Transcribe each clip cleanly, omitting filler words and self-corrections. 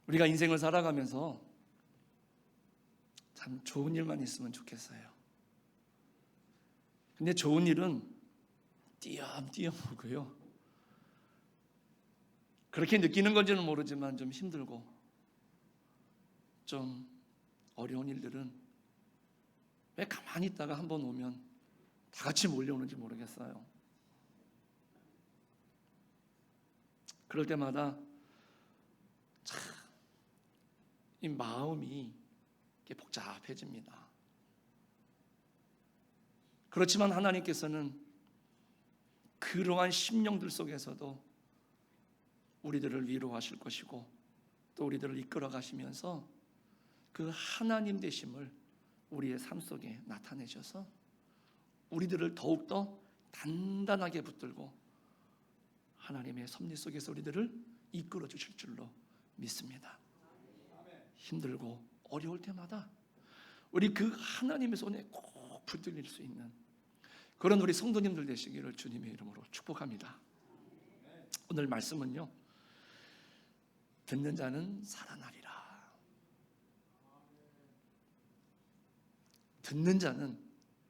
우리가 인생을 살아가면서 참 좋은 일만 있으면 좋겠어요. 근데 좋은 일은 띄엄띄엄 오고요. 그렇게 느끼는 건지는 모르지만 좀 힘들고 좀 어려운 일들은 왜 가만히 있다가 한번 오면 다 같이 몰려오는지 모르겠어요. 그럴 때마다 참 이 마음이 복잡해집니다. 그렇지만 하나님께서는 그러한 심령들 속에서도 우리들을 위로하실 것이고 또 우리들을 이끌어 가시면서 그 하나님 되심을 우리의 삶 속에 나타내셔서 우리들을 더욱더 단단하게 붙들고 하나님의 섭리 속에서 우리들을 이끌어 주실 줄로 믿습니다. 힘들고 어려울 때마다 우리 그 하나님의 손에 꼭 붙들릴 수 있는 그런 우리 성도님들 되시기를 주님의 이름으로 축복합니다. 오늘 말씀은요, 듣는 자는 살아나리라. 듣는 자는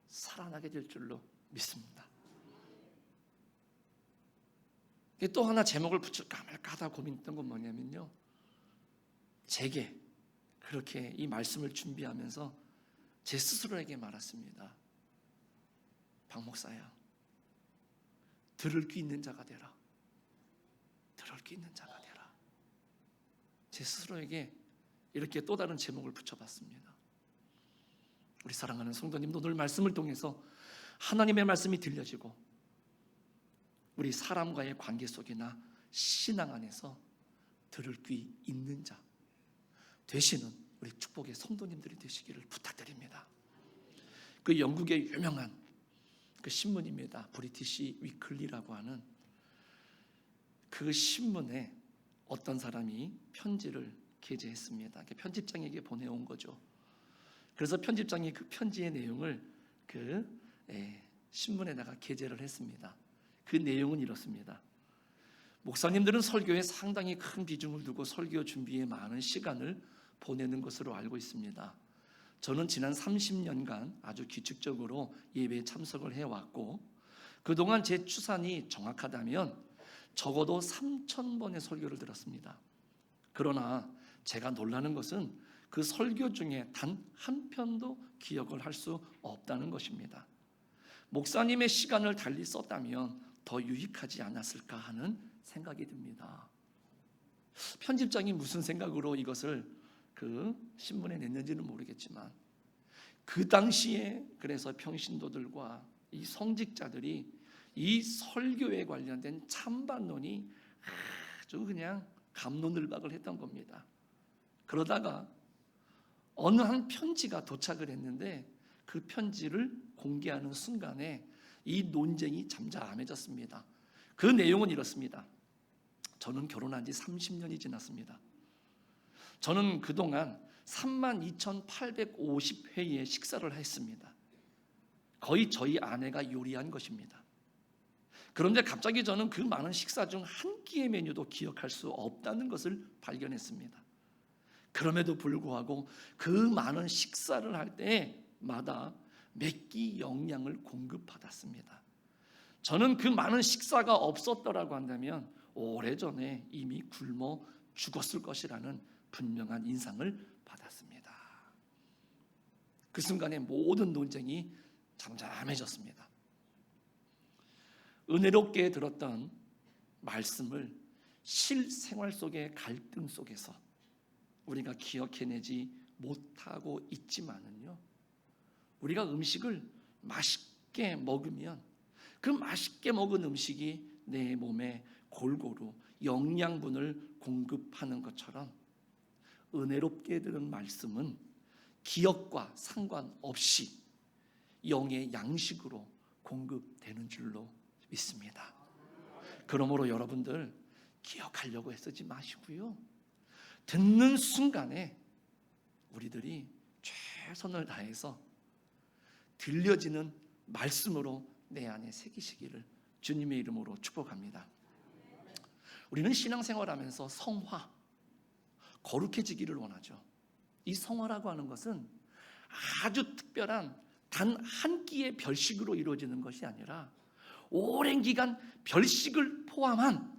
살아나게 될 줄로 믿습니다. 또 하나 제목을 붙일까 말까 하다 고민했던 건 뭐냐면요, 제게 그렇게 이 말씀을 준비하면서 제 스스로에게 말했습니다. 박 목사야, 들을 귀 있는 자가 되라. 들을 귀 있는 자가 되라. 제 스스로에게 이렇게 또 다른 제목을 붙여봤습니다. 우리 사랑하는 성도님도 오늘 말씀을 통해서 하나님의 말씀이 들려지고 우리 사람과의 관계 속이나 신앙 안에서 들을 귀 있는 자 되시는 우리 축복의 성도님들이 되시기를 부탁드립니다. 그 영국의 유명한 그 신문입니다. 브리티시 위클리라고 하는 그 신문에 어떤 사람이 편지를 게재했습니다. 편집장에게 보내온 거죠. 그래서 편집장이 그 편지의 내용을 그 신문에다가 게재를 했습니다. 그 내용은 이렇습니다. 목사님들은 설교에 상당히 큰 비중을 두고 설교 준비에 많은 시간을 보내는 것으로 알고 있습니다. 저는 지난 30년간 아주 규칙적으로 예배에 참석을 해왔고 그동안 제 추산이 정확하다면 적어도 3,000번의 설교를 들었습니다. 그러나 제가 놀라는 것은 그 설교 중에 단 한 편도 기억을 할 수 없다는 것입니다. 목사님의 시간을 달리 썼다면 더 유익하지 않았을까 하는 생각이 듭니다. 편집장이 무슨 생각으로 이것을 그 신문에 냈는지는 모르겠지만 그 당시에 그래서 평신도들과 이 성직자들이 이 설교에 관련된 찬반론이 아주 그냥 갑론을박을 했던 겁니다. 그러다가 어느 한 편지가 도착을 했는데 그 편지를 공개하는 순간에 이 논쟁이 잠잠해졌습니다. 그 내용은 이렇습니다. 저는 결혼한 지 30년이 지났습니다. 저는 그동안 32,850회의 식사를 했습니다. 거의 저희 아내가 요리한 것입니다. 그런데 갑자기 저는 그 많은 식사 중 한 끼의 메뉴도 기억할 수 없다는 것을 발견했습니다. 그럼에도 불구하고 그 많은 식사를 할 때마다 몇 끼 영양을 공급받았습니다. 저는 그 많은 식사가 없었더라고 한다면 오래전에 이미 굶어 죽었을 것이라는 분명한 인상을 받았습니다. 그 순간에 모든 논쟁이 잠잠해졌습니다. 은혜롭게 들었던 말씀을 실생활 속의 갈등 속에서 우리가 기억해내지 못하고 있지만은요, 우리가 음식을 맛있게 먹으면 그 맛있게 먹은 음식이 내 몸에 골고루 영양분을 공급하는 것처럼 은혜롭게 들은 말씀은 기억과 상관없이 영의 양식으로 공급되는 줄로 믿습니다. 그러므로 여러분들 기억하려고 애쓰지 마시고요, 듣는 순간에 우리들이 최선을 다해서 들려지는 말씀으로 내 안에 새기시기를 주님의 이름으로 축복합니다. 우리는 신앙생활하면서 성화, 거룩해지기를 원하죠. 이 성화라고 하는 것은 아주 특별한 단 한 끼의 별식으로 이루어지는 것이 아니라 오랜 기간 별식을 포함한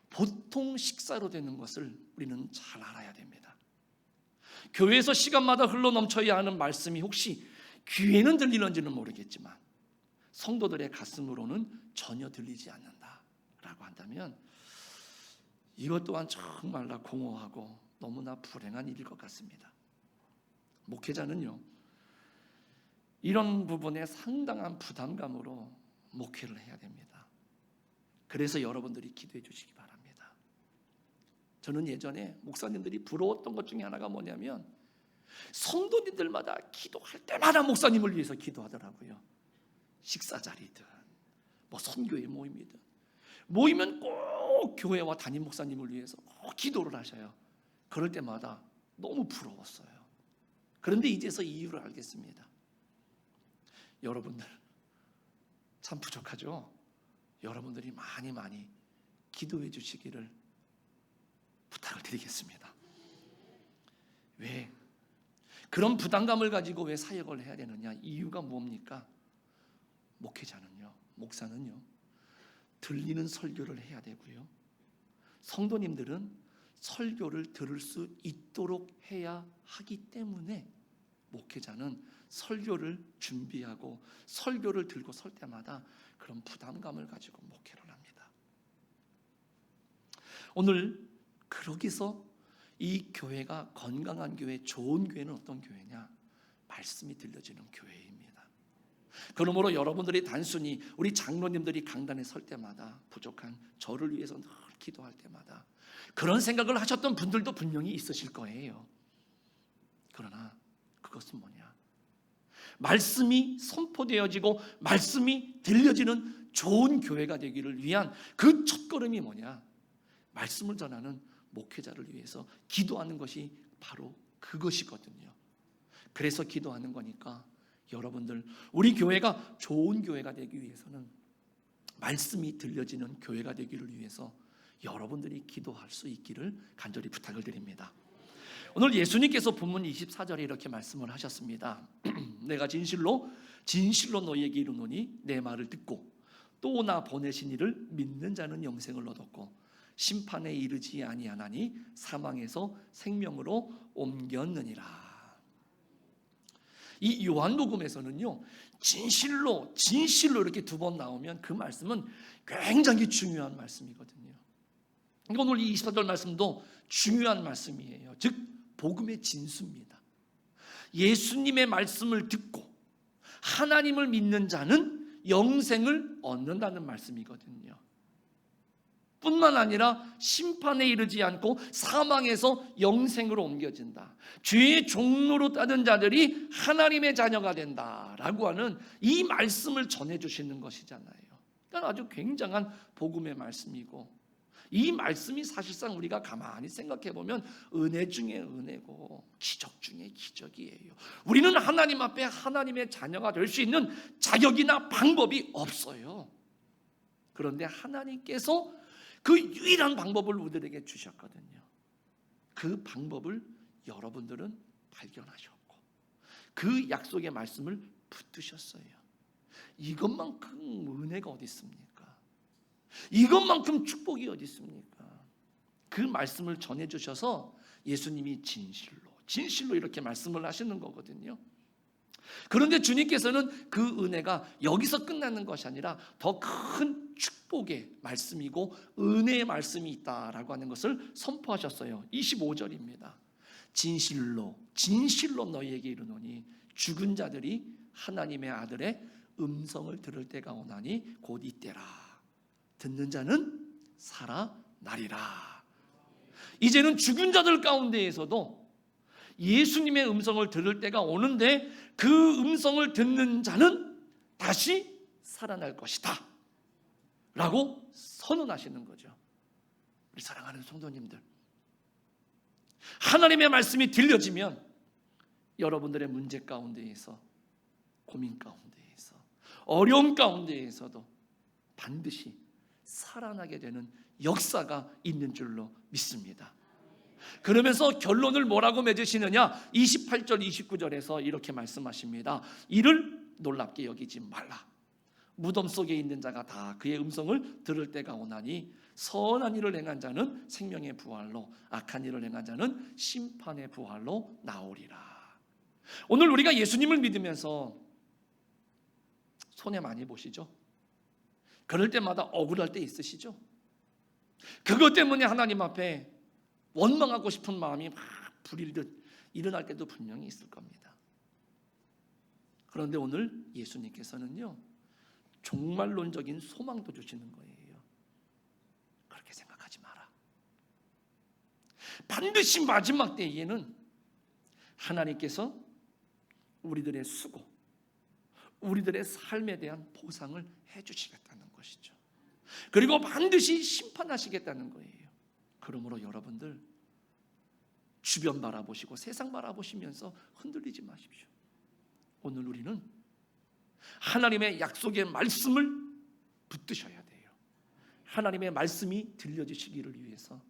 보통 식사로 되는 것을 우리는 잘 알아야 됩니다. 교회에서 시간마다 흘러 넘쳐야 하는 말씀이 혹시 귀에는 들리는지는 모르겠지만 성도들의 가슴으로는 전혀 들리지 않는다라고 한다면 이것 또한 정말로 공허하고 너무나 불행한 일일 것 같습니다. 목회자는요, 이런 부분에 상당한 부담감으로 목회를 해야 됩니다. 그래서 여러분들이 기도해 주시기 바랍니다. 저는 예전에 목사님들이 부러웠던 것 중에 하나가 뭐냐면 성도님들마다 기도할 때마다 목사님을 위해서 기도하더라고요. 식사 자리든 뭐 선교회 모임이든 모이면 꼭 교회와 담임 목사님을 위해서 꼭 기도를 하셔요. 그럴 때마다 너무 부러웠어요. 그런데 이제서 이유를 알겠습니다. 여러분들 참 부족하죠? 여러분들이 많이 기도해 주시기를 부탁을 드리겠습니다. 왜? 그런 부담감을 가지고 왜 사역을 해야 되느냐? 이유가 뭡니까? 목회자는요, 목사는요, 들리는 설교를 해야 되고요, 성도님들은 설교를 들을 수 있도록 해야 하기 때문에 목회자는 설교를 준비하고 설교를 들고 설 때마다 그런 부담감을 가지고 목회를 합니다. 오늘 그러기서 이 교회가 건강한 교회, 좋은 교회는 어떤 교회냐? 말씀이 들려지는 교회입니다. 그러므로 여러분들이 단순히 우리 장로님들이 강단에 설 때마다 부족한 저를 위해서 늘 기도할 때마다 그런 생각을 하셨던 분들도 분명히 있으실 거예요. 그러나 그것은 뭐냐? 말씀이 선포되어지고 말씀이 들려지는 좋은 교회가 되기를 위한 그 첫걸음이 뭐냐? 말씀을 전하는 목회자를 위해서 기도하는 것이 바로 그것이거든요. 그래서 기도하는 거니까 여러분들, 우리 교회가 좋은 교회가 되기 위해서는 말씀이 들려지는 교회가 되기를 위해서 여러분들이 기도할 수 있기를 간절히 부탁을 드립니다. 오늘 예수님께서 본문 24절에 이렇게 말씀을 하셨습니다. 내가 진실로 너희에게 이르노니 내 말을 듣고 또 나 보내신 이를 믿는 자는 영생을 얻었고 심판에 이르지 아니하나니 사망에서 생명으로 옮겼느니라. 이 요한복음에서는요, 진실로 이렇게 두 번 나오면 그 말씀은 굉장히 중요한 말씀이거든요. 오늘 이 24절 말씀도 중요한 말씀이에요. 즉 복음의 진수입니다. 예수님의 말씀을 듣고 하나님을 믿는 자는 영생을 얻는다는 말씀이거든요. 뿐만 아니라 심판에 이르지 않고 사망에서 영생으로 옮겨진다. 죄의 종로로 따른 자들이 하나님의 자녀가 된다라고 하는 이 말씀을 전해주시는 것이잖아요. 그러니까 아주 굉장한 복음의 말씀이고, 이 말씀이 사실상 우리가 가만히 생각해 보면 은혜 중에 은혜고 기적 중에 기적이에요. 우리는 하나님 앞에 하나님의 자녀가 될 수 있는 자격이나 방법이 없어요. 그런데 하나님께서 그 유일한 방법을 우리들에게 주셨거든요. 그 방법을 여러분들은 발견하셨고 그 약속의 말씀을 붙드셨어요. 이것만큼 은혜가 어디 있습니까? 이것만큼 축복이 어디 있습니까? 그 말씀을 전해주셔서 예수님이 진실로 이렇게 말씀을 하시는 거거든요. 그런데 주님께서는 그 은혜가 여기서 끝나는 것이 아니라 더 큰 축복의 말씀이고 은혜의 말씀이 있다라고 하는 것을 선포하셨어요. 25절입니다. 진실로 너희에게 이르노니 죽은 자들이 하나님의 아들의 음성을 들을 때가 오나니 곧 이때라. 듣는 자는 살아나리라. 이제는 죽은 자들 가운데에서도 예수님의 음성을 들을 때가 오는데 그 음성을 듣는 자는 다시 살아날 것이다 라고 선언하시는 거죠. 우리 사랑하는 성도님들, 하나님의 말씀이 들려지면 여러분들의 문제 가운데에서, 고민 가운데에서, 어려움 가운데에서도 반드시 살아나게 되는 역사가 있는 줄로 믿습니다. 그러면서 결론을 뭐라고 맺으시느냐? 28절 29절에서 이렇게 말씀하십니다. 이를 놀랍게 여기지 말라. 무덤 속에 있는 자가 다 그의 음성을 들을 때가 오나니 선한 일을 행한 자는 생명의 부활로, 악한 일을 행한 자는 심판의 부활로 나오리라. 오늘 우리가 예수님을 믿으면서 손해 많이 보시죠? 그럴 때마다 억울할 때 있으시죠? 그것 때문에 하나님 앞에 원망하고 싶은 마음이 막 불일듯 일어날 때도 분명히 있을 겁니다. 그런데 오늘 예수님께서는요, 종말론적인 소망도 주시는 거예요. 그렇게 생각하지 마라. 반드시 마지막 때에는 하나님께서 우리들의 수고, 우리들의 삶에 대한 보상을 해주시겠다는 것이죠. 그리고 반드시 심판하시겠다는 거예요. 그러므로 여러분들 주변 바라보시고 세상 바라보시면서 흔들리지 마십시오. 오늘 우리는 하나님의 약속의 말씀을 붙드셔야 돼요. 하나님의 말씀이 들려주시기를 위해서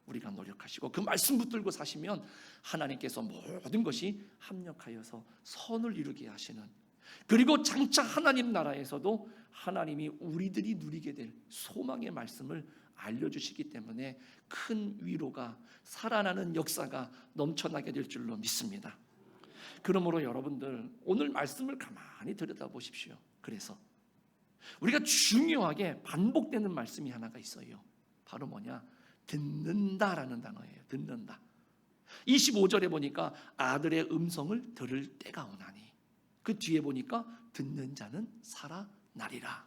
우리가 노력하시고 그 말씀 붙들고 사시면 하나님께서 모든 것이 합력하여서 선을 이루게 하시는, 그리고 장차 하나님 나라에서도 하나님이 우리들이 누리게 될 소망의 말씀을 알려주시기 때문에 큰 위로가, 살아나는 역사가 넘쳐나게 될 줄로 믿습니다. 그러므로 여러분들 오늘 말씀을 가만히 들여다보십시오. 그래서 우리가 중요하게 반복되는 말씀이 하나가 있어요. 바로 뭐냐? 듣는다라는 단어예요. 듣는다. 25절에 보니까 아들의 음성을 들을 때가 오나니, 그 뒤에 보니까 듣는 자는 살아나리라.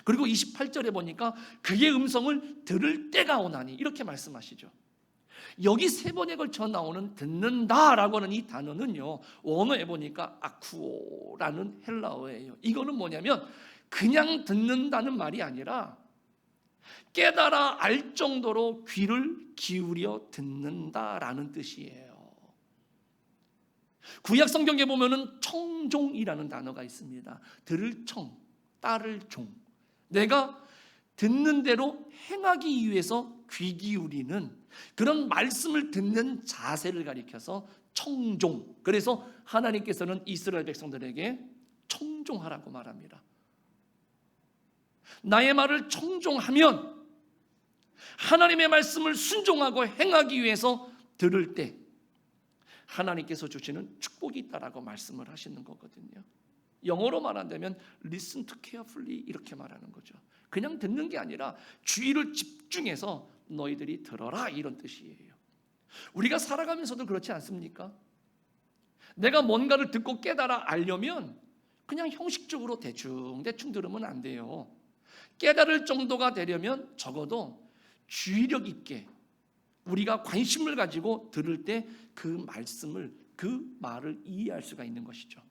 그리고 28절에 보니까 그의 음성을 들을 때가 오나니, 이렇게 말씀하시죠. 여기 세 번에 걸쳐 나오는 듣는다라고 하는 이 단어는요, 원어에 보니까 아쿠오라는 헬라어예요. 이거는 뭐냐면 그냥 듣는다는 말이 아니라 깨달아 알 정도로 귀를 기울여 듣는다라는 뜻이에요. 구약 성경에 보면은 청종이라는 단어가 있습니다. 들을 청, 따를 종. 내가 듣는 대로 행하기 위해서 귀 기울이는 그런 말씀을 듣는 자세를 가리켜서 청종. 그래서 하나님께서는 이스라엘 백성들에게 청종하라고 말합니다. 나의 말을 청종하면, 하나님의 말씀을 순종하고 행하기 위해서 들을 때 하나님께서 주시는 축복이 있다라고 말씀을 하시는 거거든요. 영어로 말한다면 listen to carefully 이렇게 말하는 거죠. 그냥 듣는 게 아니라 주의를 집중해서 너희들이 들어라, 이런 뜻이에요. 우리가 살아가면서도 그렇지 않습니까? 내가 뭔가를 듣고 깨달아 알려면 그냥 형식적으로 대충 들으면 안 돼요. 깨달을 정도가 되려면 적어도 주의력 있게 우리가 관심을 가지고 들을 때 그 말씀을, 그 말을 이해할 수가 있는 것이죠.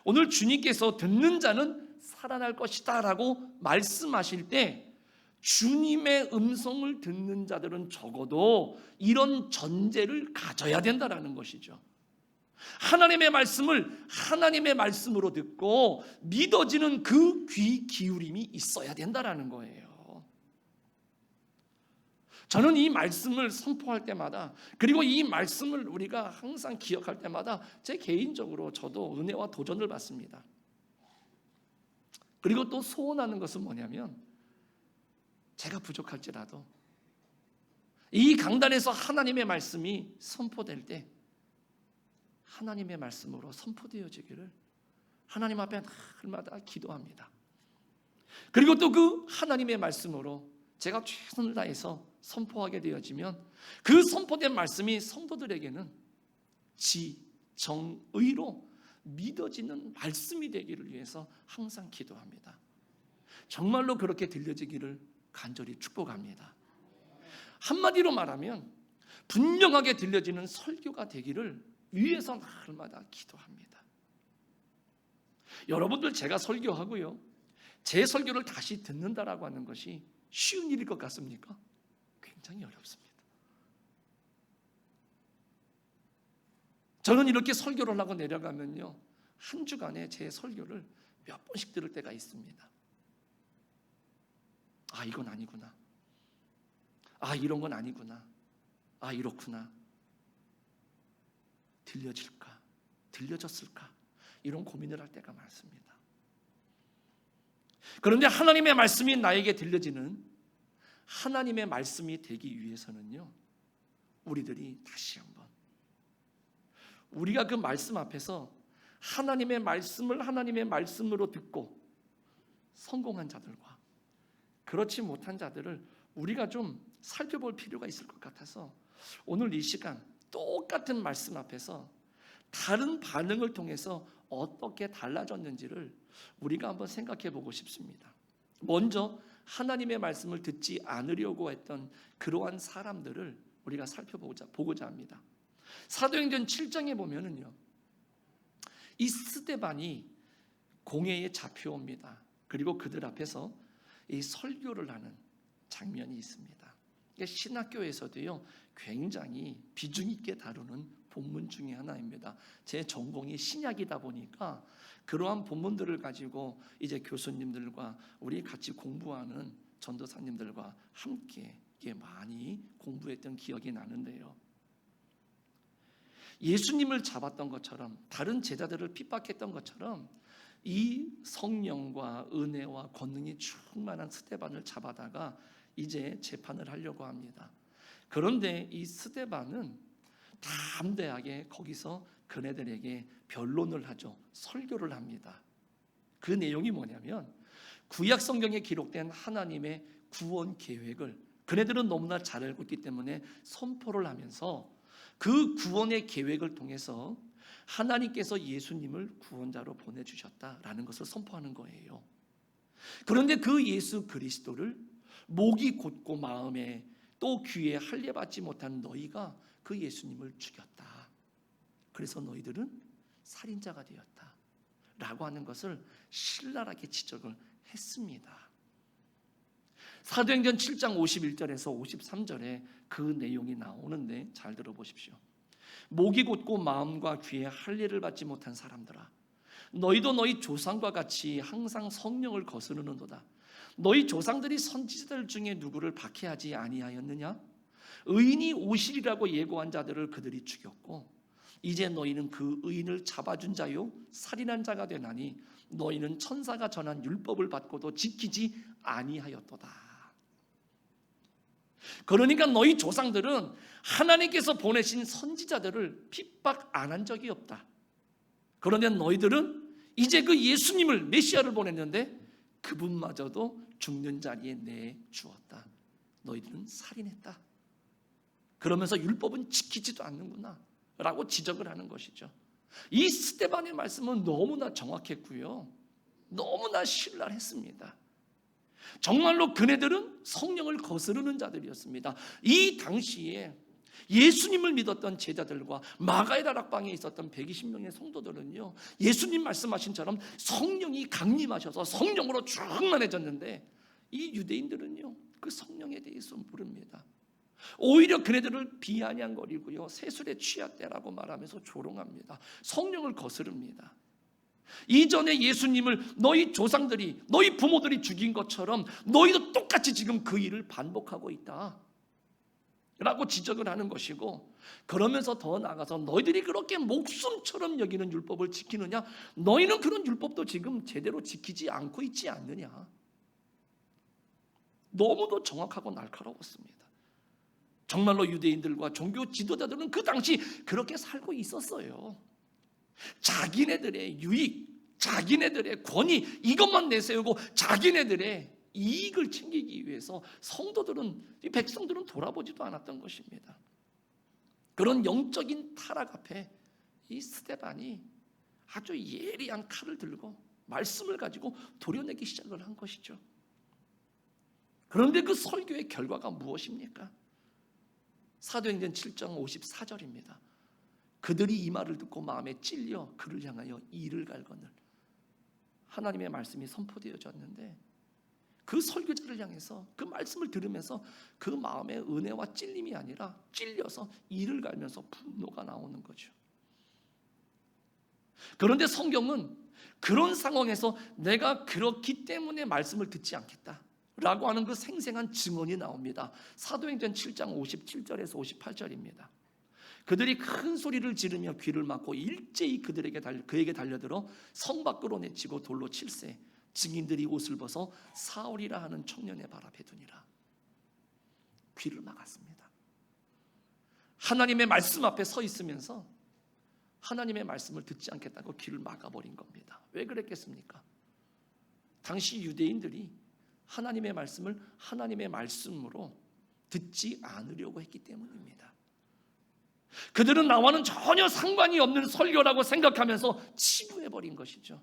오늘 주님께서 듣는 자는 살아날 것이다 라고 말씀하실 때 주님의 음성을 듣는 자들은 적어도 이런 전제를 가져야 된다라는 것이죠. 하나님의 말씀을 하나님의 말씀으로 듣고 믿어지는 그 귀 기울임이 있어야 된다라는 거예요. 저는 이 말씀을 선포할 때마다, 그리고 이 말씀을 우리가 항상 기억할 때마다 제 개인적으로 저도 은혜와 도전을 받습니다. 그리고 또 소원하는 것은 뭐냐면, 제가 부족할지라도 이 강단에서 하나님의 말씀이 선포될 때 하나님의 말씀으로 선포되어지기를 하나님 앞에 날마다 기도합니다. 그리고 또 그 하나님의 말씀으로 제가 최선을 다해서 선포하게 되어지면 그 선포된 말씀이 성도들에게는 정의로 믿어지는 말씀이 되기를 위해서 항상 기도합니다. 정말로 그렇게 들려지기를 간절히 축복합니다. 한마디로 말하면 분명하게 들려지는 설교가 되기를 위해서 날마다 기도합니다. 여러분들, 제가 설교하고요, 제 설교를 다시 듣는다라고 하는 것이 쉬운 일일 것 같습니까? 굉장히 어렵습니다. 저는 이렇게 설교를 하고 내려가면요, 한 주간에 제 설교를 몇 번씩 들을 때가 있습니다. 아, 이건 아니구나. 아, 이런 건 아니구나. 이렇구나. 들려질까? 들려졌을까? 이런 고민을 할 때가 많습니다. 그런데 하나님의 말씀이 나에게 들려지는 하나님의 말씀이 되기 위해서는요, 우리들이 다시 한번 우리가 그 말씀 앞에서 하나님의 말씀을 하나님의 말씀으로 듣고 성공한 자들과 그렇지 못한 자들을 우리가 좀 살펴볼 필요가 있을 것 같아서 오늘 이 시간 똑같은 말씀 앞에서 다른 반응을 통해서 어떻게 달라졌는지를 우리가 한번 생각해 보고 싶습니다. 먼저 하나님의 말씀을 듣지 않으려고 했던 그러한 사람들을 우리가 보고자 합니다. 사도행전 7장에 보면은요, 이 스데반이 공회에 잡혀옵니다. 그리고 그들 앞에서 이 설교를 하는 장면이 있습니다. 신학교에서도요, 굉장히 비중 있게 다루는 본문 중에 하나입니다. 제 전공이 신약이다 보니까 그러한 본문들을 가지고 이제 교수님들과 우리 같이 공부하는 전도사님들과 함께 많이 공부했던 기억이 나는데요, 예수님을 잡았던 것처럼 다른 제자들을 핍박했던 것처럼 이 성령과 은혜와 권능이 충만한 스데반을 잡아다가 이제 재판을 하려고 합니다. 그런데 이 스데반은 담대하게 거기서 그네들에게 변론을 하죠. 설교를 합니다. 그 내용이 뭐냐면 구약 성경에 기록된 하나님의 구원 계획을 그네들은 너무나 잘 알고 있기 때문에 선포를 하면서 그 구원의 계획을 통해서 하나님께서 예수님을 구원자로 보내주셨다라는 것을 선포하는 거예요. 그런데 그 예수 그리스도를 목이 곧고 마음에 또 귀에 할례받지 못한 너희가 그 예수님을 죽였다. 그래서 너희들은 살인자가 되었다 라고 하는 것을 신랄하게 지적을 했습니다. 사도행전 7장 51절에서 53절에 그 내용이 나오는데 잘 들어보십시오. 목이 곧고 마음과 귀에 할례를 받지 못한 사람들아, 너희도 너희 조상과 같이 항상 성령을 거스르는도다. 너희 조상들이 선지자들 중에 누구를 박해하지 아니하였느냐? 의인이 오시리라고 예고한 자들을 그들이 죽였고 이제 너희는 그 의인을 잡아준 자요 살인한 자가 되나니 너희는 천사가 전한 율법을 받고도 지키지 아니하였도다. 그러니까 너희 조상들은 하나님께서 보내신 선지자들을 핍박 안 한 적이 없다. 그런데 너희들은 이제 그 예수님을 메시아를 보냈는데 그분마저도 죽는 자리에 내주었다. 너희들은 살인했다. 그러면서 율법은 지키지도 않는구나 라고 지적을 하는 것이죠. 이 스데반의 말씀은 너무나 정확했고요, 너무나 신랄했습니다. 정말로 그네들은 성령을 거스르는 자들이었습니다. 이 당시에 예수님을 믿었던 제자들과 마가의 다락방에 있었던 120명의 성도들은요, 예수님 말씀하신처럼 성령이 강림하셔서 성령으로 충만해졌는데 이 유대인들은요, 그 성령에 대해서 모릅니다. 오히려 그네들을 비아냥거리고요, 세술에 취했다라고 말하면서 조롱합니다. 성령을 거스릅니다. 이전에 예수님을 너희 조상들이 너희 부모들이 죽인 것처럼 너희도 똑같이 지금 그 일을 반복하고 있다 라고 지적을 하는 것이고, 그러면서 더 나아가서 너희들이 그렇게 목숨처럼 여기는 율법을 지키느냐? 너희는 그런 율법도 지금 제대로 지키지 않고 있지 않느냐? 너무도 정확하고 날카로웠습니다. 정말로 유대인들과 종교 지도자들은 그 당시 그렇게 살고 있었어요. 자기네들의 유익, 자기네들의 권위 이것만 내세우고 자기네들의 이익을 챙기기 위해서 성도들은, 이 백성들은 돌아보지도 않았던 것입니다. 그런 영적인 타락 앞에 이 스데반이 아주 예리한 칼을 들고 말씀을 가지고 도려내기 시작을 한 것이죠. 그런데 그 설교의 결과가 무엇입니까? 사도행전 7장 54절입니다. 그들이 이 말을 듣고 마음에 찔려 그를 향하여 이를 갈거늘. 하나님의 말씀이 선포되어졌는데 그 설교자를 향해서 그 말씀을 들으면서 그 마음의 은혜와 찔림이 아니라 찔려서 이를 갈면서 분노가 나오는 거죠. 그런데 성경은 그런 상황에서 내가 그렇기 때문에 말씀을 듣지 않겠다 라고 하는 그 생생한 증언이 나옵니다. 사도행전 7장 57절에서 58절입니다. 그들이 큰 소리를 지르며 귀를 막고 일제히 그에게 달려들어 성 밖으로 내치고 돌로 칠세 증인들이 옷을 벗어 사울이라 하는 청년의 발 앞에 두니라. 귀를 막았습니다. 하나님의 말씀 앞에 서 있으면서 하나님의 말씀을 듣지 않겠다고 귀를 막아버린 겁니다. 왜 그랬겠습니까? 당시 유대인들이 하나님의 말씀을 하나님의 말씀으로 듣지 않으려고 했기 때문입니다. 그들은 나와는 전혀 상관이 없는 설교라고 생각하면서 치부해버린 것이죠.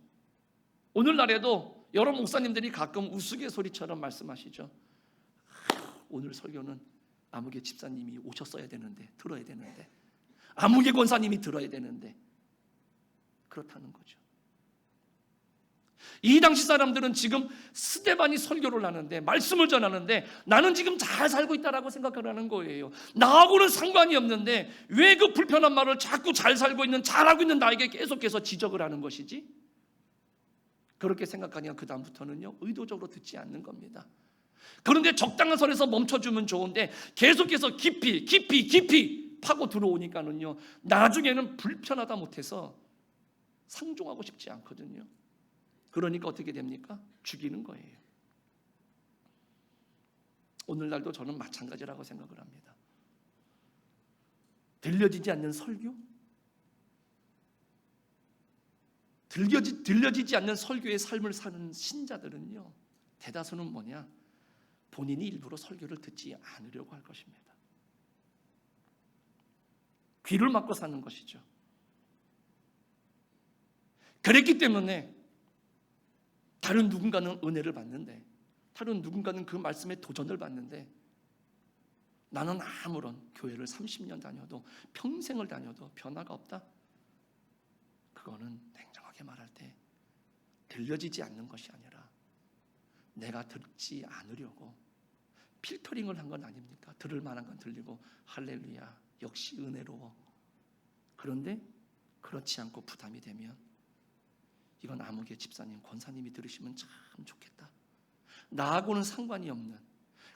오늘날에도 여러 목사님들이 가끔 우스갯소리처럼 말씀하시죠. 오늘 설교는 아무개 집사님이 오셨어야 되는데, 들어야 되는데, 아무개 권사님이 들어야 되는데, 그렇다는 거죠. 이 당시 사람들은 지금 스데반이 설교를 하는데, 말씀을 전하는데 나는 지금 잘 살고 있다라고 생각하는 거예요. 나하고는 상관이 없는데 왜 그 불편한 말을 자꾸 잘 살고 있는, 잘하고 있는 나에게 계속해서 지적을 하는 것이지? 그렇게 생각하니까 그 다음부터는요, 의도적으로 듣지 않는 겁니다. 그런데 적당한 선에서 멈춰주면 좋은데 계속해서 깊이 파고 들어오니까는요, 나중에는 불편하다 못해서 상종하고 싶지 않거든요. 그러니까 어떻게 됩니까? 죽이는 거예요. 오늘날도 저는 마찬가지라고 생각을 합니다. 들려지지 않는 설교? 들려지지 않는 설교의 삶을 사는 신자들은요, 대다수는 뭐냐? 본인이 일부러 설교를 듣지 않으려고 할 것입니다. 귀를 막고 사는 것이죠. 그랬기 때문에 다른 누군가는 은혜를 받는데, 다른 누군가는 그 말씀에 도전을 받는데, 나는 아무런 교회를 30년 다녀도, 평생을 다녀도 변화가 없다? 그거는 냉정하게 말할 때 들려지지 않는 것이 아니라 내가 듣지 않으려고 필터링을 한 건 아닙니까? 들을 만한 건 들리고 할렐루야 역시 은혜로워. 그런데 그렇지 않고 부담이 되면 이건 아무개 집사님, 권사님이 들으시면 참 좋겠다, 나하고는 상관이 없는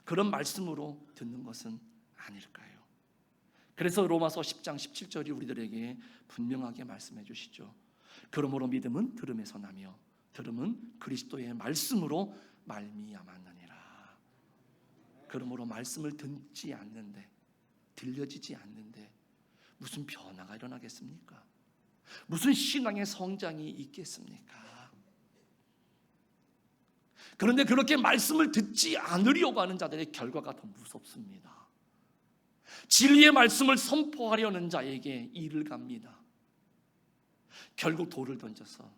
그런 말씀으로 듣는 것은 아닐까요? 그래서 로마서 10장 17절이 우리들에게 분명하게 말씀해 주시죠. 그러므로 믿음은 들음에서 나며 들음은 그리스도의 말씀으로 말미암았느니라. 그러므로 말씀을 듣지 않는데, 들려지지 않는데 무슨 변화가 일어나겠습니까? 무슨 신앙의 성장이 있겠습니까? 그런데 그렇게 말씀을 듣지 않으려고 하는 자들의 결과가 더 무섭습니다. 진리의 말씀을 선포하려는 자에게 이를 갑니다. 결국 돌을 던져서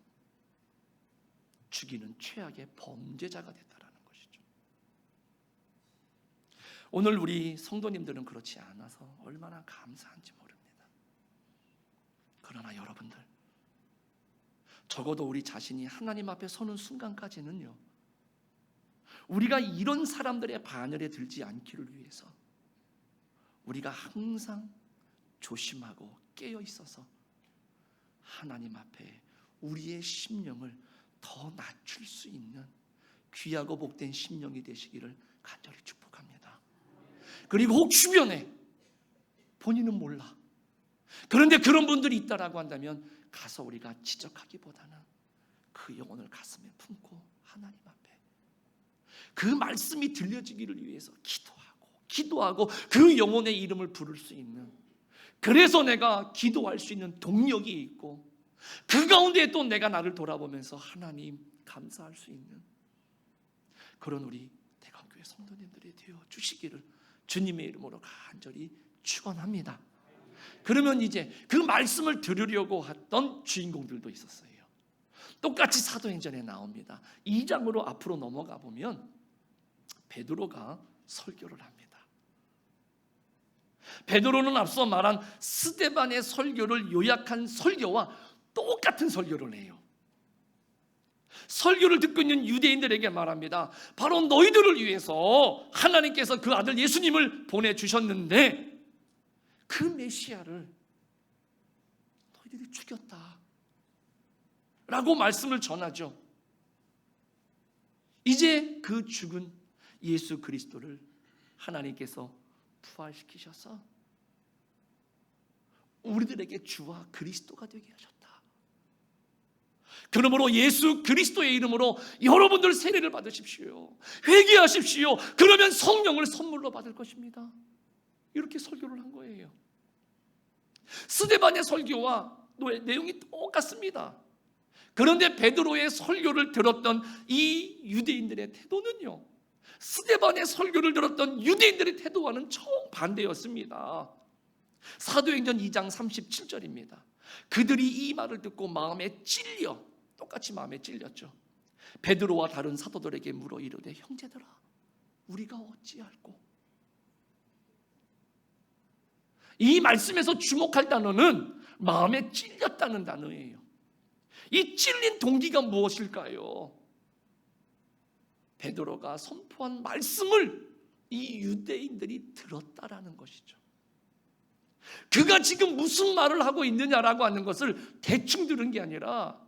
죽이는 최악의 범죄자가 됐다라는 것이죠. 오늘 우리 성도님들은 그렇지 않아서 얼마나 감사한지 모릅니다. 그러나 여러분들, 적어도 우리 자신이 하나님 앞에 서는 순간까지는요, 우리가 이런 사람들의 반열에 들지 않기를 위해서 우리가 항상 조심하고 깨어 있어서 하나님 앞에 우리의 심령을 더 낮출 수 있는 귀하고 복된 심령이 되시기를 간절히 축복합니다. 그리고 혹 주변에 본인은 몰라, 그런데 그런 분들이 있다라고 한다면 가서 우리가 지적하기보다는 그 영혼을 가슴에 품고 하나님 앞에 그 말씀이 들려지기를 위해서 기도하고 그 영혼의 이름을 부를 수 있는, 그래서 내가 기도할 수 있는 동력이 있고 그 가운데 또 내가 나를 돌아보면서 하나님 감사할 수 있는 그런 우리 대강교회 성도님들이 되어 주시기를 주님의 이름으로 간절히 축원합니다. 그러면 이제 그 말씀을 들으려고 했던 주인공들도 있었어요. 똑같이 사도행전에 나옵니다. 2장으로 앞으로 넘어가 보면 베드로가 설교를 합니다. 베드로는 앞서 말한 스데반의 설교를 요약한 설교와 똑같은 설교를 해요. 설교를 듣고 있는 유대인들에게 말합니다. 바로 너희들을 위해서 하나님께서 그 아들 예수님을 보내주셨는데 그 메시아를 너희들이 죽였다 라고 말씀을 전하죠. 이제 그 죽은 예수 그리스도를 하나님께서 부활시키셔서 우리들에게 주와 그리스도가 되게 하셨다. 그러므로 예수 그리스도의 이름으로 여러분들 세례를 받으십시오. 회개하십시오. 그러면 성령을 선물로 받을 것입니다. 이렇게 설교를 한 거예요. 스데반의 설교와 내용이 똑같습니다. 그런데 베드로의 설교를 들었던 이 유대인들의 태도는요, 스데반의 설교를 들었던 유대인들의 태도와는 정반대였습니다. 사도행전 2장 37절입니다. 그들이 이 말을 듣고 마음에 찔려, 똑같이 마음에 찔렸죠. 베드로와 다른 사도들에게 물어 이르되 형제들아 우리가 어찌할꼬. 이 말씀에서 주목할 단어는 마음에 찔렸다는 단어예요. 이 찔린 동기가 무엇일까요? 베드로가 선포한 말씀을 이 유대인들이 들었다라는 것이죠. 그가 지금 무슨 말을 하고 있느냐라고 하는 것을 대충 들은 게 아니라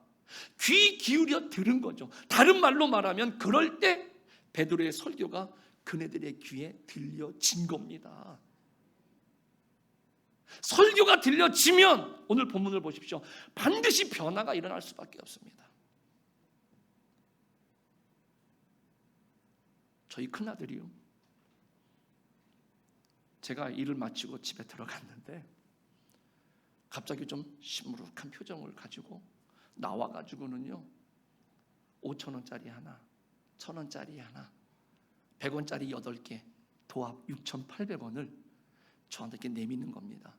귀 기울여 들은 거죠. 다른 말로 말하면 그럴 때 베드로의 설교가 그네들의 귀에 들려진 겁니다. 설교가 들려지면 오늘 본문을 보십시오. 반드시 변화가 일어날 수밖에 없습니다. 저희 큰아들이요, 제가 일을 마치고 집에 들어갔는데 갑자기 좀 시무룩한 표정을 가지고 나와가지고는요 5,000원짜리 하나, 1,000원짜리 하나, 100원짜리 8개 도합 6,800원을 저한테 이렇게 내미는 겁니다.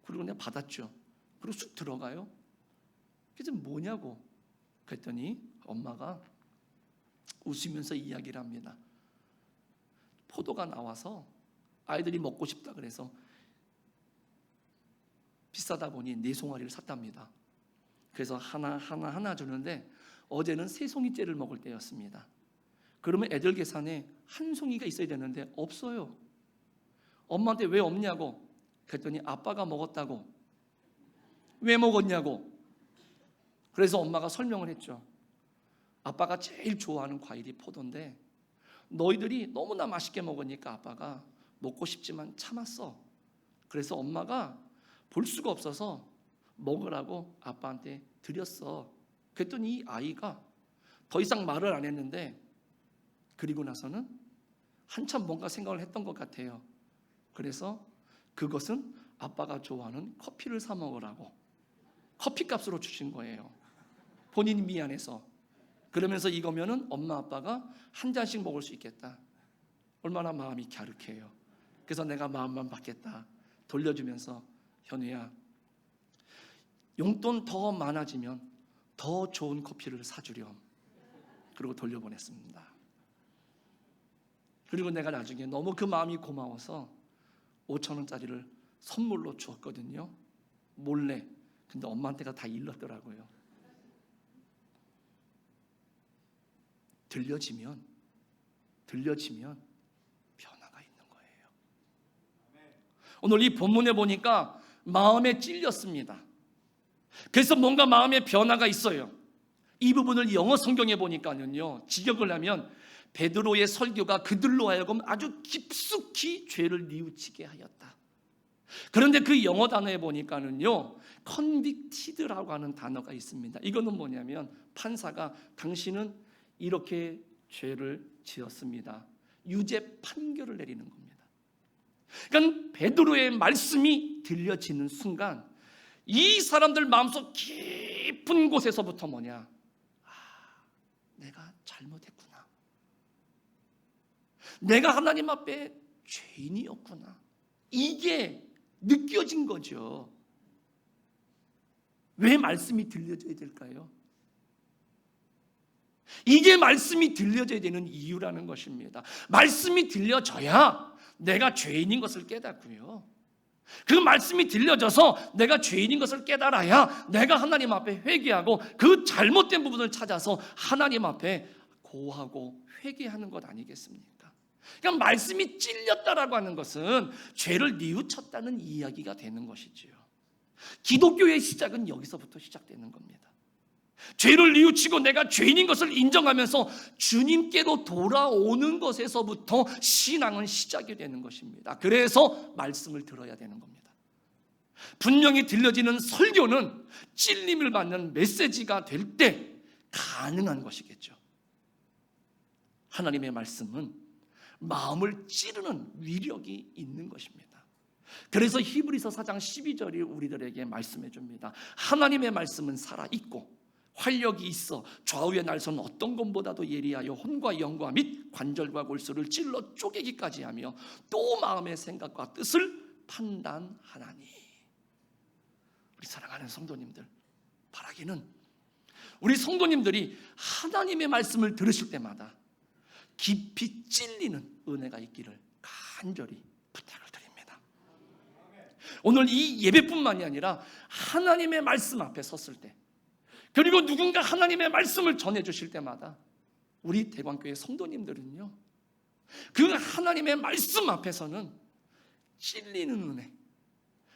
그리고 내가 받았죠. 그리고 쑥 들어가요. 그래서 뭐냐고 그랬더니 엄마가 웃으면서 이야기를 합니다. 포도가 나와서 아이들이 먹고 싶다 그래서 비싸다 보니 4송아리를 샀답니다. 그래서 하나 주는데 어제는 3송이째를 먹을 때였습니다. 그러면 애들 계산에 1송이가 있어야 되는데 없어요. 엄마한테 왜 없냐고 그랬더니 아빠가 먹었다고. 왜 먹었냐고. 그래서 엄마가 설명을 했죠. 아빠가 제일 좋아하는 과일이 포도인데 너희들이 너무나 맛있게 먹으니까 아빠가 먹고 싶지만 참았어. 그래서 엄마가 볼 수가 없어서 먹으라고 아빠한테 드렸어. 그랬더니 이 아이가 더 이상 말을 안 했는데 그리고 나서는 한참 뭔가 생각을 했던 것 같아요. 그래서 그것은 아빠가 좋아하는 커피를 사 먹으라고 커피값으로 주신 거예요. 본인이 미안해서. 그러면서 이거면은 엄마 아빠가 한 잔씩 먹을 수 있겠다. 얼마나 마음이 갸륵해요. 그래서 내가 마음만 받겠다 돌려주면서 현우야 용돈 더 많아지면 더 좋은 커피를 사주렴. 그리고 돌려보냈습니다. 그리고 내가 나중에 너무 그 마음이 고마워서 5,000원짜리를 선물로 주었거든요. 몰래. 근데 엄마한테가 다 일렀더라고요. 들려지면 변화가 있는 거예요. 오늘 이 본문에 보니까 마음에 찔렸습니다. 그래서 뭔가 마음에 변화가 있어요. 이 부분을 영어 성경에 보니까는요, 직역을 하면 베드로의 설교가 그들로 하여금 아주 깊숙이 죄를 뉘우치게 하였다. 그런데 그 영어 단어에 보니까는요, convicted라고 하는 단어가 있습니다. 이거는 뭐냐면 판사가 당신은 이렇게 죄를 지었습니다. 유죄 판결을 내리는 겁니다. 그러니까 베드로의 말씀이 들려지는 순간 이 사람들 마음속 깊은 곳에서부터 뭐냐? 내가 잘못했구나. 내가 하나님 앞에 죄인이었구나. 이게 느껴진 거죠. 왜 말씀이 들려져야 될까요? 이게 말씀이 들려져야 되는 이유라는 것입니다. 말씀이 들려져야 내가 죄인인 것을 깨닫고요. 그 말씀이 들려져서 내가 죄인인 것을 깨달아야 내가 하나님 앞에 회개하고 그 잘못된 부분을 찾아서 하나님 앞에 고하고 회개하는 것 아니겠습니까? 그러니까 말씀이 찔렸다라고 하는 것은 죄를 뉘우쳤다는 이야기가 되는 것이지요. 기독교의 시작은 여기서부터 시작되는 겁니다. 죄를 뉘우치고 내가 죄인인 것을 인정하면서 주님께로 돌아오는 것에서부터 신앙은 시작이 되는 것입니다. 그래서 말씀을 들어야 되는 겁니다. 분명히 들려지는 설교는 찔림을 받는 메시지가 될 때 가능한 것이겠죠. 하나님의 말씀은 마음을 찌르는 위력이 있는 것입니다. 그래서 히브리서 4장 12절이 우리들에게 말씀해 줍니다. 하나님의 말씀은 살아있고 활력이 있어 좌우의 날선 어떤 것보다도 예리하여 혼과 영과 및 관절과 골수를 찔러 쪼개기까지 하며 또 마음의 생각과 뜻을 판단하나니. 우리 사랑하는 성도님들, 바라기는 우리 성도님들이 하나님의 말씀을 들으실 때마다 깊이 찔리는 은혜가 있기를 간절히 부탁을 드립니다. 오늘 이 예배뿐만이 아니라 하나님의 말씀 앞에 섰을 때, 그리고 누군가 하나님의 말씀을 전해주실 때마다 우리 대광교회 성도님들은요, 그 하나님의 말씀 앞에서는 찔리는 은혜,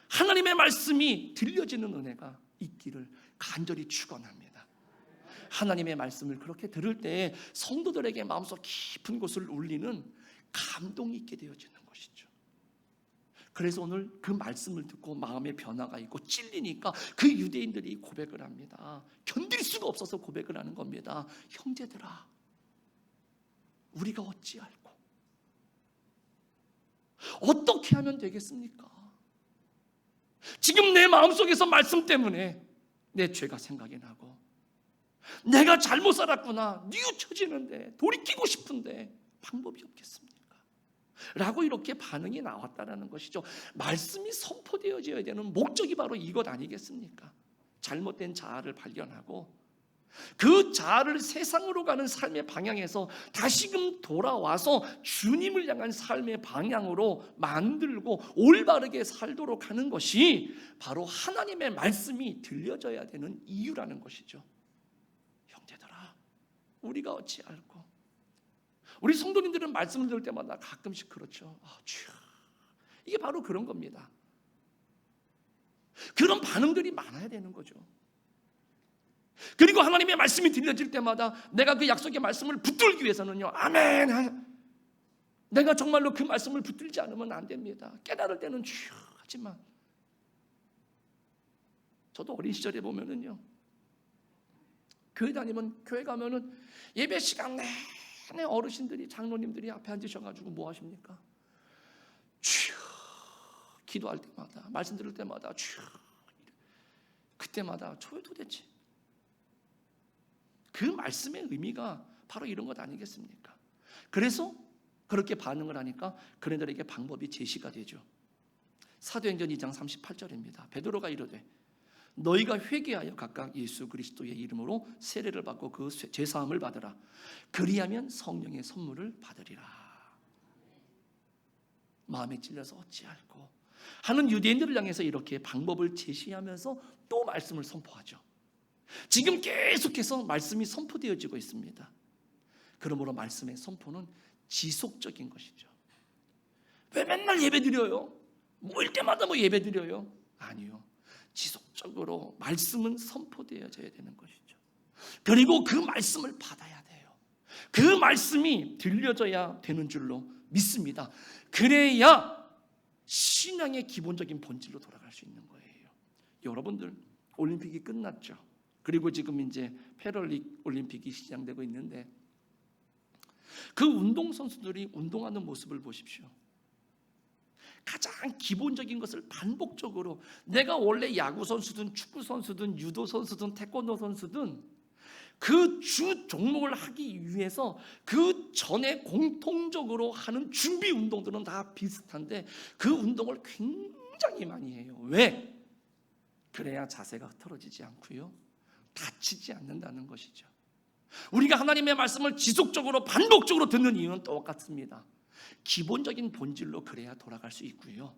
하나님의 말씀이 들려지는 은혜가 있기를 간절히 축원합니다. 하나님의 말씀을 그렇게 들을 때 성도들에게 마음속 깊은 곳을 울리는 감동이 있게 되어지는 것이죠. 그래서 오늘 그 말씀을 듣고 마음의 변화가 있고 찔리니까 그 유대인들이 고백을 합니다. 견딜 수가 없어서 고백을 하는 겁니다. 형제들아, 우리가 어찌할꼬? 어떻게 하면 되겠습니까? 지금 내 마음속에서 말씀 때문에 내 죄가 생각이 나고 내가 잘못 살았구나 뉘우쳐지는데 돌이키고 싶은데 방법이 없겠습니까? 라고 이렇게 반응이 나왔다는 것이죠. 말씀이 선포되어져야 되는 목적이 바로 이것 아니겠습니까? 잘못된 자아를 발견하고 그 자아를 세상으로 가는 삶의 방향에서 다시금 돌아와서 주님을 향한 삶의 방향으로 만들고 올바르게 살도록 하는 것이 바로 하나님의 말씀이 들려져야 되는 이유라는 것이죠. 형제들아, 우리가 어찌할꼬? 우리 성도님들은 말씀을 들을 때마다 가끔씩 그렇죠. 주여, 이게 바로 그런 겁니다. 그런 반응들이 많아야 되는 거죠. 그리고 하나님의 말씀이 들려질 때마다 내가 그 약속의 말씀을 붙들기 위해서는요, 아멘, 내가 정말로 그 말씀을 붙들지 않으면 안 됩니다. 깨달을 때는 주여 하지만, 저도 어린 시절에 보면은요, 교회 다니면, 교회 가면은 예배 시간 내내 어르신들이, 장로님들이 앞에 앉으셔가지고 뭐 하십니까? 주여, 기도할 때마다, 말씀 들을 때마다 주여, 그때마다 도대체 그 말씀의 의미가 바로 이런 것 아니겠습니까? 그래서 그렇게 반응을 하니까 그네들에게 방법이 제시가 되죠. 사도행전 2장 38절입니다. 베드로가 이르되 너희가 회개하여 각각 예수 그리스도의 이름으로 세례를 받고 그 죄사함을 받으라. 그리하면 성령의 선물을 받으리라. 마음에 찔려서 어찌할꼬 하는 유대인들을 향해서 이렇게 방법을 제시하면서 또 말씀을 선포하죠. 지금 계속해서 말씀이 선포되어지고 있습니다. 그러므로 말씀의 선포는 지속적인 것이죠. 왜 맨날 예배드려요? 모일 때마다 뭐 예배드려요? 아니요. 지속적으로 말씀은 선포되어져야 되는 것이죠. 그리고 그 말씀을 받아야 돼요. 그 말씀이 들려져야 되는 줄로 믿습니다. 그래야 신앙의 기본적인 본질로 돌아갈 수 있는 거예요. 여러분들, 올림픽이 끝났죠. 그리고 지금 이제 패럴릭 올림픽이 시작되고 있는데 그 운동선수들이 운동하는 모습을 보십시오. 가장 기본적인 것을 반복적으로, 내가 원래 야구선수든 축구선수든 유도선수든 태권도 선수든 그 주 종목을 하기 위해서 그 전에 공통적으로 하는 준비 운동들은 다 비슷한데 그 운동을 굉장히 많이 해요. 왜? 그래야 자세가 흐트러지지 않고요, 다치지 않는다는 것이죠. 우리가 하나님의 말씀을 지속적으로 반복적으로 듣는 이유는 똑같습니다. 기본적인 본질로 그래야 돌아갈 수 있고요,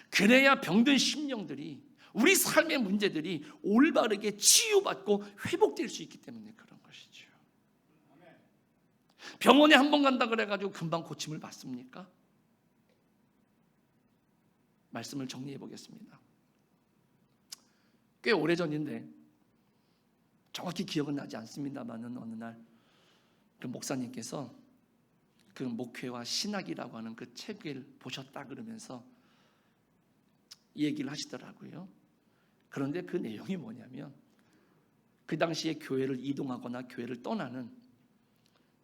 그래야 병든 심령들이, 우리 삶의 문제들이 올바르게 치유받고 회복될 수 있기 때문에 그런 것이죠. 병원에 한 번 간다 그래가지고 금방 고침을 받습니까? 말씀을 정리해 보겠습니다. 꽤 오래전인데 정확히 기억은 나지 않습니다만은 어느 날 그 목사님께서 그 목회와 신학이라고 하는 그 책을 보셨다 그러면서 이 얘기를 하시더라고요. 그런데 그 내용이 뭐냐면 그 당시에 교회를 이동하거나 교회를 떠나는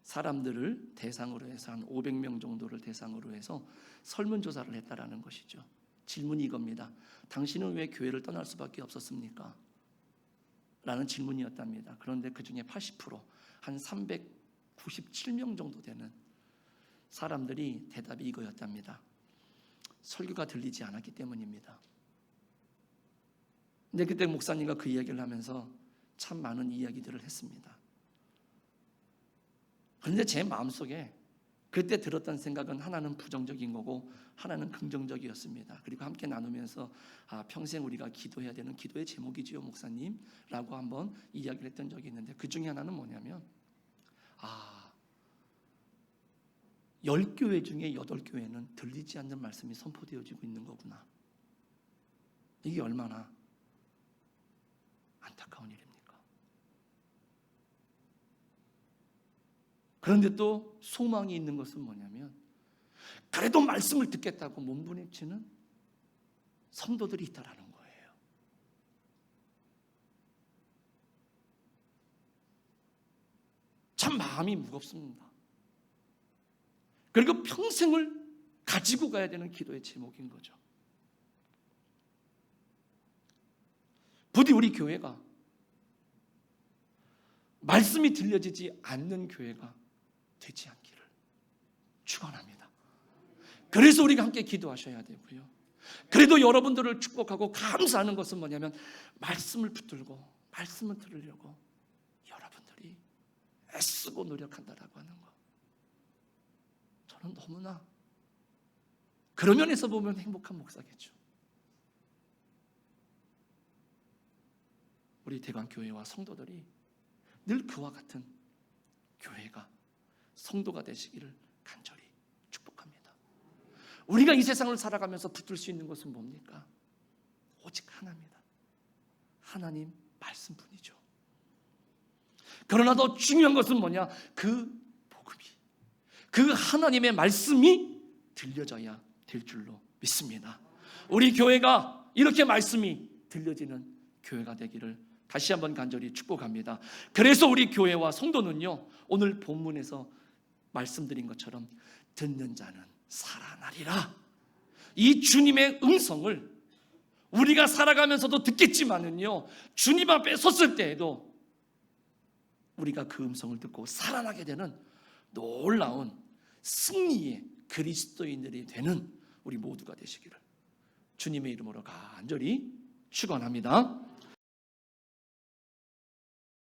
사람들을 대상으로 해서 한 500명 정도를 대상으로 해서 설문조사를 했다라는 것이죠. 질문이 이겁니다. 당신은 왜 교회를 떠날 수밖에 없었습니까? 라는 질문이었답니다. 그런데 그 중에 80%, 한 397명 정도 되는 사람들이 대답이 이거였답니다. 설교가 들리지 않았기 때문입니다. 근데 그때 목사님과 그 이야기를 하면서 참 많은 이야기들을 했습니다. 그런데 제 마음속에 그때 들었던 생각은 하나는 부정적인 거고 하나는 긍정적이었습니다. 그리고 함께 나누면서 평생 우리가 기도해야 되는 기도의 제목이지요 목사님 라고 한번 이야기를 했던 적이 있는데 그 중에 하나는 뭐냐면 10교회 중에 8교회는 들리지 않는 말씀이 선포되어지고 있는 거구나. 이게 얼마나 안타까운 일입니까? 그런데 또 소망이 있는 것은 뭐냐면 그래도 말씀을 듣겠다고 몸부림치는 성도들이 있다라는 거예요. 참 마음이 무겁습니다. 그리고 평생을 가지고 가야 되는 기도의 제목인 거죠. 부디 우리 교회가 말씀이 들려지지 않는 교회가 되지 않기를 축원합니다. 그래서 우리가 함께 기도하셔야 되고요. 그래도 여러분들을 축복하고 감사하는 것은 뭐냐면 말씀을 붙들고 말씀을 들으려고 여러분들이 애쓰고 노력한다라고 하는 것. 저는 너무나 그런 면에서 보면 행복한 목사겠죠. 우리 대관교회와 성도들이 늘 그와 같은 교회가 성도가 되시기를 간절히 축복합니다. 우리가 이 세상을 살아가면서 붙들 수 있는 것은 뭡니까? 오직 하나입니다. 하나님 말씀뿐이죠. 그러나 더 중요한 것은 뭐냐? 그 복음이, 그 하나님의 말씀이 들려져야 될 줄로 믿습니다. 우리 교회가 이렇게 말씀이 들려지는 교회가 되기를 다시 한번 간절히 축복합니다. 그래서 우리 교회와 성도는요, 오늘 본문에서 말씀드린 것처럼 듣는 자는 살아나리라. 이 주님의 음성을 우리가 살아가면서도 듣겠지만은요, 주님 앞에 섰을 때에도 우리가 그 음성을 듣고 살아나게 되는 놀라운 승리의 그리스도인들이 되는 우리 모두가 되시기를 주님의 이름으로 간절히 축원합니다.